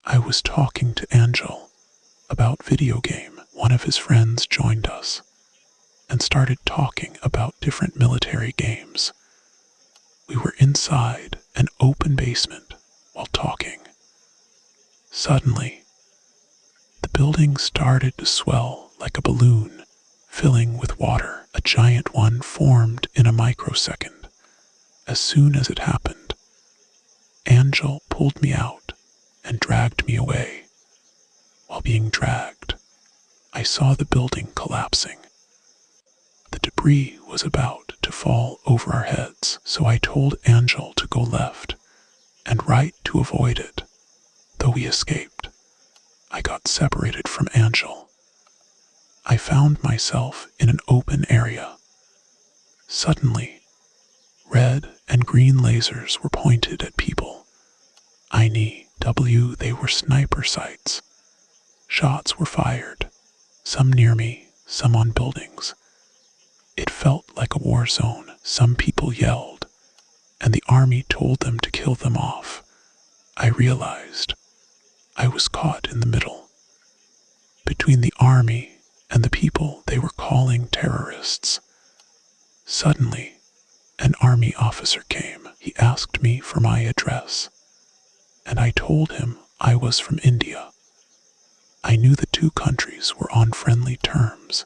I was talking to Angel about video game. One of his friends joined us and started talking about different military games. We were inside an open basement while talking. Suddenly, the building started to swell like a balloon, filling with water. A giant one formed in a microsecond. As soon as it happened, Angel pulled me out and dragged me away. While being dragged, I saw the building collapsing. The debris was about to fall over our heads, so I told Angel to go left and right to avoid it. Though we escaped, I got separated from Angel. I found myself in an open area. Suddenly, red and green lasers were pointed at people. I knew they were sniper sights. Shots were fired, some near me, some on buildings. It felt like a war zone. Some people yelled, and the army told them to kill them off. I realized I was caught in the middle, between the army and the people they were calling terrorists. Suddenly, an army officer came. He asked me for my address, and I told him I was from India. I knew the two countries were on friendly terms.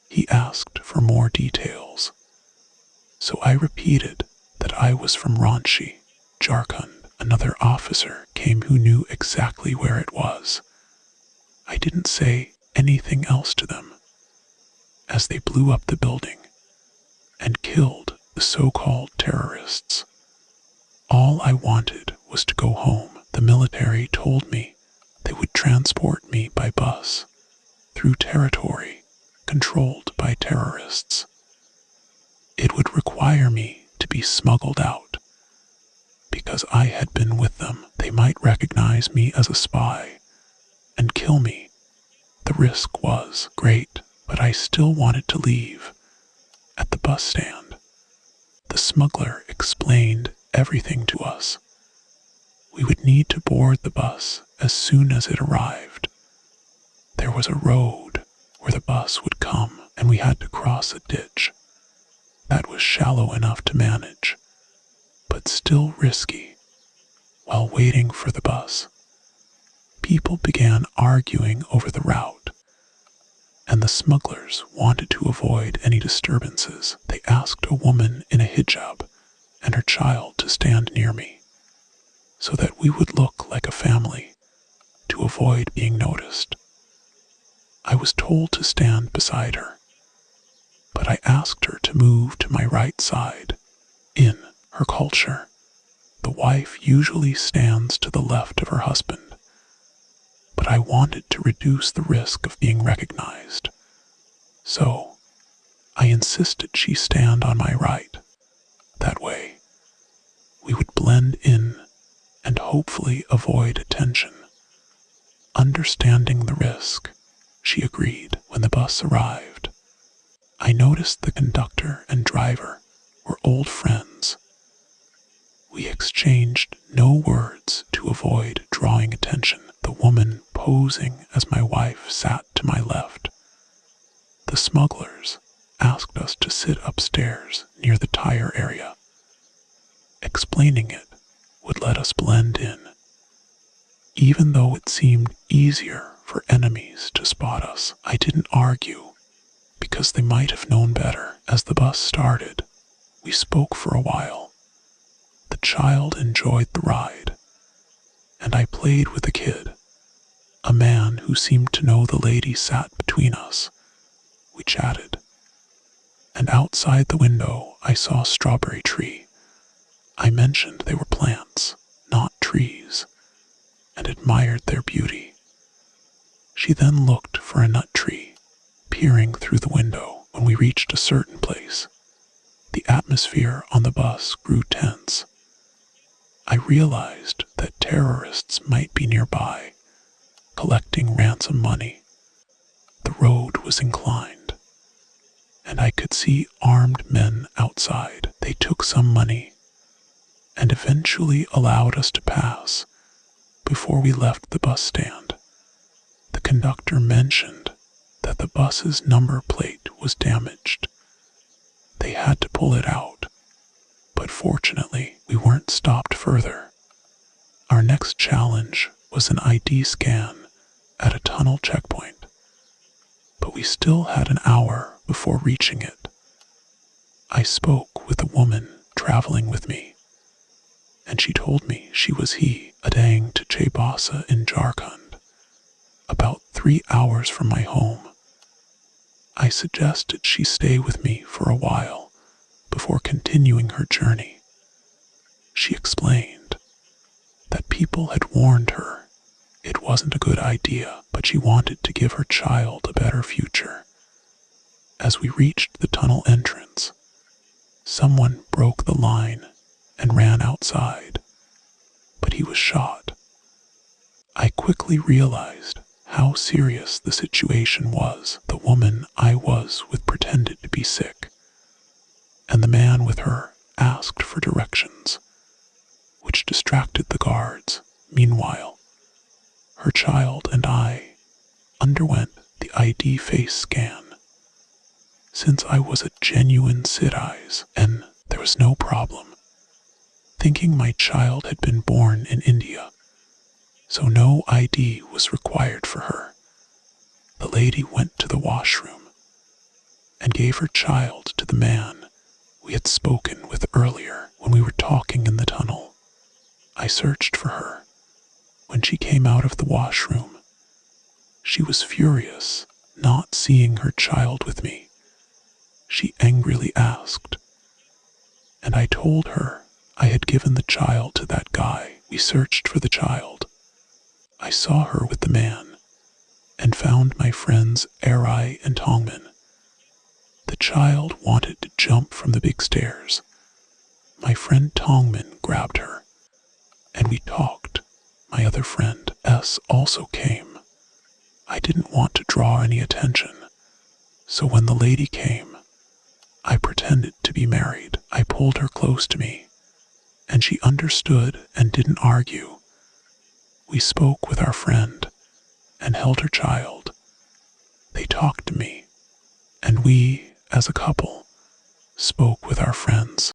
He asked for more details, so I repeated that I was from Ranchi, Jharkhand. Another officer came who knew exactly where it was. I didn't say anything else to them, as they blew up the building and killed the so-called terrorists. All I wanted was to go home. The military told me they would transport me by bus through territory controlled by terrorists. It would require me to be smuggled out. Because I had been with them, they might recognize me as a spy and kill me. The risk was great, but I still wanted to leave. At the bus stand, the smuggler explained everything to us. We would need to board the bus as soon as it arrived. There was a road where the bus would come, and we had to cross a ditch that was shallow enough to manage, but still risky. While waiting for the bus, people began arguing over the route, and the smugglers wanted to avoid any disturbances. They asked a woman in a hijab and her child to stand near me, so that we would look like a family to avoid being noticed. I was told to stand beside her, but I asked her to move to my right side. In her culture, the wife usually stands to the left of her husband, but I wanted to reduce the risk of being recognized, so I insisted she stand on my right. That way, we would blend in and hopefully avoid attention. Understanding the risk, she agreed. When the bus arrived, I noticed the conductor and driver were old friends. We exchanged no words to avoid drawing attention. The woman posing as my wife sat to my left. The smugglers asked us to sit upstairs near the tire area. Explaining it would let us blend in, even though it seemed easier for enemies to spot us. I didn't argue, because they might have known better. As the bus started, we spoke for a while. The child enjoyed the ride, and I played with the kid, a man who seemed to know the lady sat between us. We chatted, and outside the window I saw a strawberry tree. I mentioned they were plants, not trees, and admired their beauty. She then looked for a nut tree, peering through the window. When we reached a certain place, the atmosphere on the bus grew tense. I realized that terrorists might be nearby, collecting ransom money. The road was inclined, and I could see armed men outside. They took some money and eventually allowed us to pass Before we left the bus stand, the conductor mentioned that the bus's number plate was damaged. They had to pull it out, but fortunately we weren't stopped further. Our next challenge was an ID scan at a tunnel checkpoint, but we still had an hour before reaching it. I spoke with a woman traveling with me, and she told me she was heading to Chaibasa in Jharkhand, about 3 hours from my home. I suggested she stay with me for a while before continuing her journey. She explained that people had warned her it wasn't a good idea, but she wanted to give her child a better future. As we reached the tunnel entrance, someone broke the line and ran outside, but he was shot. I quickly realized how serious the situation was. The woman I was with pretended to be sick, and the man with her asked for directions, which distracted the guards. Meanwhile, her child and I underwent the ID face scan. Since I was a genuine Sideyes and there was no problem, thinking my child had been born in India, so no ID was required for her, the lady went to the washroom and gave her child to the man we had spoken with earlier when we were talking in the tunnel. I searched for her. When she came out of the washroom, she was furious, not seeing her child with me. She angrily asked, and I told her I had given the child to that guy. We searched for the child. I saw her with the man and found my friends Arai and Tongman. The child wanted to jump from the big stairs. My friend Tongman grabbed her, and we talked. My other friend S also came. I didn't want to draw any attention, so when the lady came, I pretended to be married. I pulled her close to me, and she understood and didn't argue. We spoke with our friend and held her child. They talked to me, and we, as a couple, spoke with our friends.